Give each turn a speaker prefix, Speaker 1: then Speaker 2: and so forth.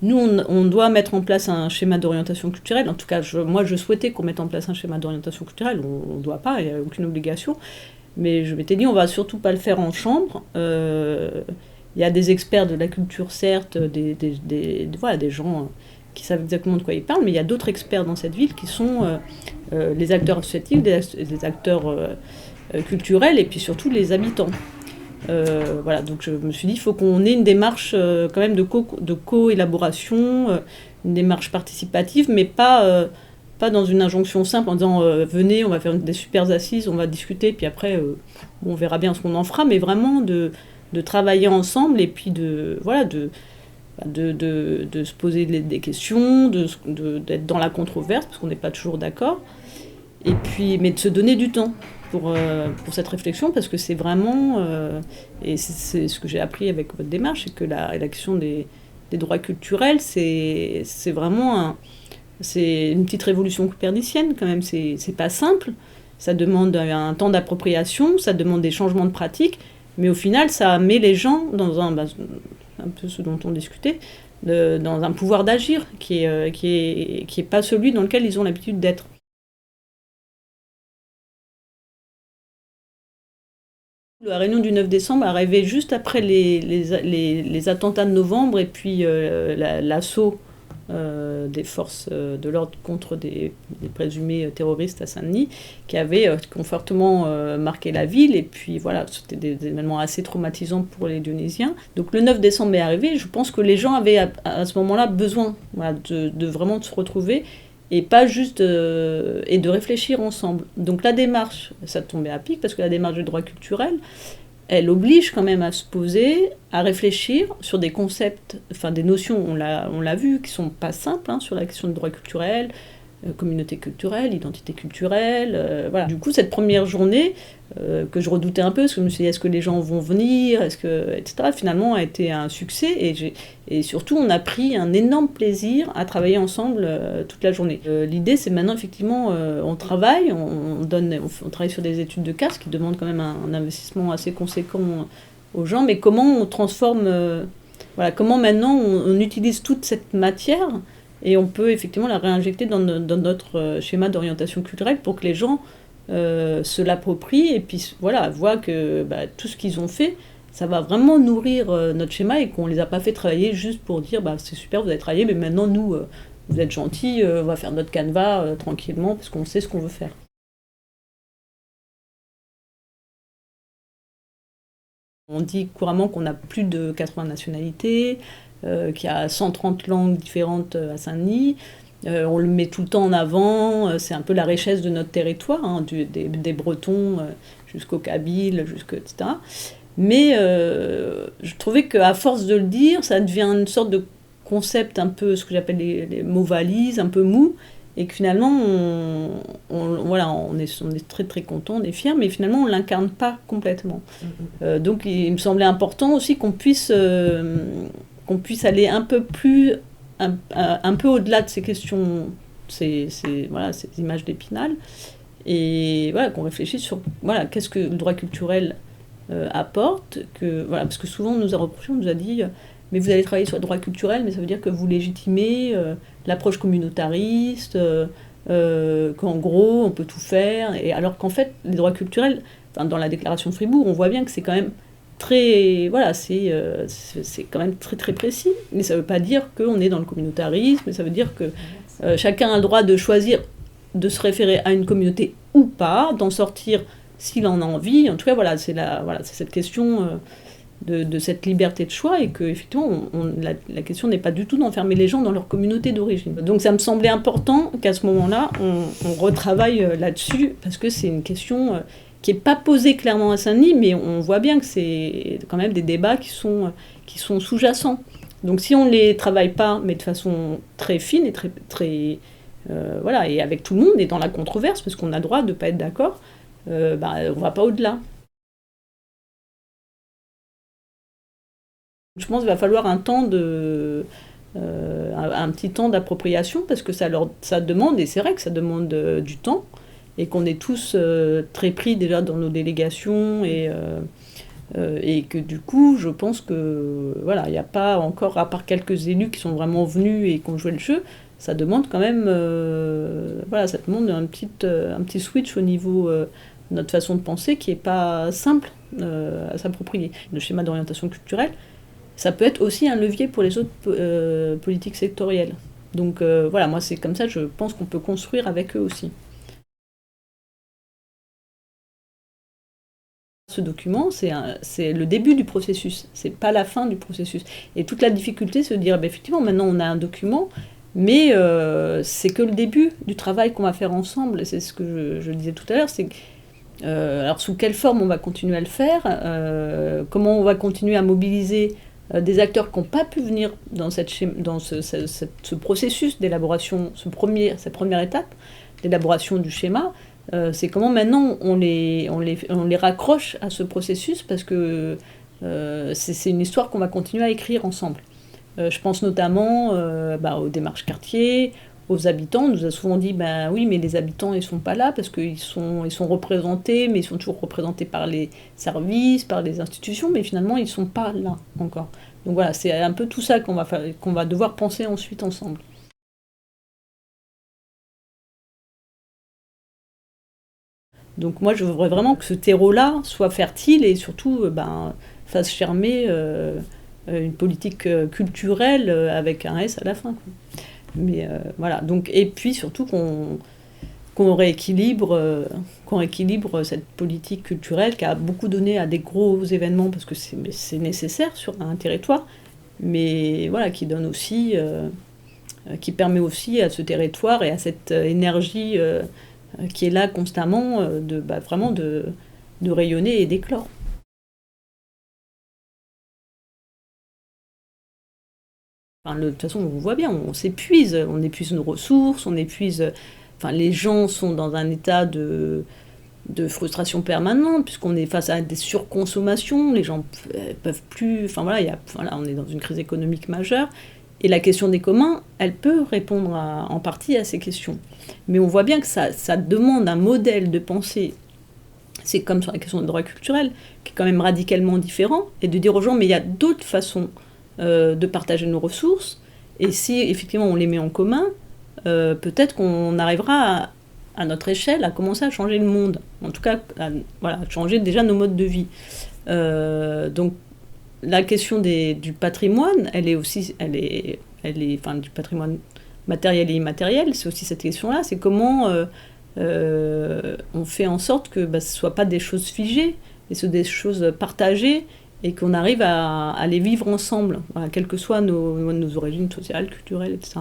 Speaker 1: Nous, on doit mettre en place un schéma d'orientation culturelle. En tout cas, moi, je souhaitais qu'on mette en place un schéma d'orientation culturelle. On ne doit pas, il n'y a aucune obligation. Mais je m'étais dit, on va surtout pas le faire en chambre. Il y a des experts de la culture, certes, voilà, des gens qui savent exactement de quoi ils parlent, mais il y a d'autres experts dans cette ville qui sont les acteurs associatifs, des acteurs culturels et puis surtout les habitants. Voilà, donc je me suis dit, il faut qu'on ait une démarche quand même de co-élaboration, une démarche participative, mais pas dans une injonction simple en disant venez, on va faire des super assises, on va discuter, puis après on verra bien ce qu'on en fera, mais vraiment de travailler ensemble et puis voilà, de se poser des questions, d'être dans la controverse, parce qu'on n'est pas toujours d'accord, et puis, mais de se donner du temps pour cette réflexion, parce que c'est vraiment, et c'est ce que j'ai appris avec votre démarche, c'est que la question des droits culturels, c'est vraiment c'est une petite révolution copernicienne quand même, c'est pas simple, ça demande un temps d'appropriation, ça demande des changements de pratiques, mais au final, ça met les gens dans un peu ce dont on discutait, dans un pouvoir d'agir qui est pas celui dans lequel ils ont l'habitude d'être. La réunion du 9 décembre arrivait juste après les attentats de novembre et puis l'assaut des forces de l'ordre contre des présumés terroristes à Saint-Denis, qui ont fortement marqué la ville. Et puis voilà, c'était des événements assez traumatisants pour les Dionysiens. Donc le 9 décembre est arrivé, je pense que les gens avaient à ce moment-là besoin, voilà, de vraiment de se retrouver et pas juste et de réfléchir ensemble. Donc la démarche, ça tombait à pic parce que la démarche du droit culturel, elle oblige quand même à se poser, à réfléchir sur des concepts, enfin des notions, on l'a vu, qui sont pas simples, hein, sur la question du droit culturel, communauté culturelle, identité culturelle, voilà. Du coup, cette première journée, que je redoutais un peu, parce que je me suis dit, est-ce que les gens vont venir, etc., finalement a été un succès, et surtout, on a pris un énorme plaisir à travailler ensemble toute la journée. L'idée, c'est maintenant, effectivement, on travaille, on travaille sur des études de cas, ce qui demande quand même un investissement assez conséquent aux gens, mais comment on transforme, voilà, comment maintenant on utilise toute cette matière et on peut effectivement la réinjecter dans notre schéma d'orientation culturelle pour que les gens se l'approprient et puis voilà, voient que tout ce qu'ils ont fait, ça va vraiment nourrir notre schéma et qu'on ne les a pas fait travailler juste pour dire c'est super, vous avez travaillé, mais maintenant nous, vous êtes gentils, on va faire notre canevas tranquillement parce qu'on sait ce qu'on veut faire. On dit couramment qu'on a plus de 80 nationalités, qu'il y a 130 langues différentes à Saint-Denis. On le met tout le temps en avant, c'est un peu la richesse de notre territoire, hein, des Bretons jusqu'aux Kabyles, etc. Mais je trouvais qu'à force de le dire, ça devient une sorte de concept un peu, ce que j'appelle les mots valises, un peu mou, et que finalement, voilà, on est très très content, on est fiers, mais finalement, on ne l'incarne pas complètement. Donc il me semblait important aussi qu'on puisse aller un peu plus, un peu au-delà de ces questions, voilà, ces images d'Épinal, et voilà, qu'on réfléchisse sur voilà, qu'est-ce que le droit culturel apporte, voilà, parce que souvent on nous a reproché, on nous a dit mais vous allez travailler sur le droit culturel, mais ça veut dire que vous légitimez l'approche communautariste, qu'en gros on peut tout faire, et alors qu'en fait les droits culturels, dans la déclaration de Fribourg, on voit bien que c'est quand même très, voilà, c'est quand même très très précis, mais ça ne veut pas dire qu'on est dans le communautarisme, mais ça veut dire que chacun a le droit de choisir de se référer à une communauté ou pas, d'en sortir s'il en a envie. En tout cas, voilà, c'est cette question de cette liberté de choix, et que effectivement, la question n'est pas du tout d'enfermer les gens dans leur communauté d'origine. Donc ça me semblait important qu'à ce moment-là, on retravaille là-dessus, parce que c'est une question qui n'est pas posée clairement à Saint-Denis, mais on voit bien que c'est quand même des débats qui sont sous-jacents. Donc si on ne les travaille pas, mais de façon très fine et très voilà, et avec tout le monde, et dans la controverse, parce qu'on a le droit de ne pas être d'accord, on ne va pas au-delà. Je pense qu'il va falloir un petit temps d'appropriation, parce que ça demande, et c'est vrai que ça demande du temps, et qu'on est tous très pris déjà dans nos délégations, et Et que du coup, je pense que voilà, il n'y a pas encore, à part quelques élus qui sont vraiment venus et qui ont joué le jeu, ça demande quand même, voilà, ça demande un petit switch au niveau de notre façon de penser qui n'est pas simple à s'approprier. Le schéma d'orientation culturelle, ça peut être aussi un levier pour les autres politiques sectorielles. Donc voilà, moi c'est comme ça, je pense qu'on peut construire avec eux aussi. Ce document, c'est le début du processus, c'est pas la fin du processus. Et toute la difficulté, c'est de dire, bah, effectivement, maintenant on a un document, mais c'est que le début du travail qu'on va faire ensemble. C'est ce que je disais tout à l'heure, c'est alors sous quelle forme on va continuer à le faire, comment on va continuer à mobiliser des acteurs qui n'ont pas pu venir dans ce processus d'élaboration, cette première étape d'élaboration du schéma. C'est comment maintenant on les raccroche à ce processus, parce que c'est une histoire qu'on va continuer à écrire ensemble. Je pense notamment aux démarches quartier, aux habitants. On nous a souvent dit, ben oui, mais les habitants, ils ne sont pas là parce qu'ils sont représentés, mais ils sont toujours représentés par les services, par les institutions, mais finalement, ils ne sont pas là encore. Donc voilà, c'est un peu tout ça qu'on va devoir penser ensuite ensemble. Donc moi, je voudrais vraiment que ce terreau-là soit fertile et surtout fasse germer une politique culturelle avec un S à la fin, quoi. Mais voilà, donc, et puis surtout qu'on rééquilibre cette politique culturelle qui a beaucoup donné à des gros événements, parce que c'est nécessaire sur un territoire, mais voilà, qui donne aussi, qui permet aussi à ce territoire et à cette énergie qui est là constamment, vraiment de rayonner et d'éclore. Enfin, de toute façon, on voit bien, on s'épuise, on épuise nos ressources, enfin, les gens sont dans un état de frustration permanente, puisqu'on est face à des surconsommations, les gens peuvent plus, enfin voilà, on est dans une crise économique majeure, et la question des communs, elle peut répondre en partie à ces questions. Mais on voit bien que ça demande un modèle de pensée, c'est comme sur la question des droits culturels, qui est quand même radicalement différent, et de dire aux gens, mais il y a d'autres façons de partager nos ressources, et si effectivement on les met en commun, peut-être qu'on arrivera à notre échelle à commencer à changer le monde, en tout cas à changer déjà nos modes de vie. Donc la question du patrimoine, enfin, du patrimoine matériel et immatériel, c'est aussi cette question-là, c'est comment on fait en sorte que ce ne soit pas des choses figées, mais ce sont des choses partagées, et qu'on arrive à les vivre ensemble, voilà, quelles que soient nos origines sociales, culturelles, etc.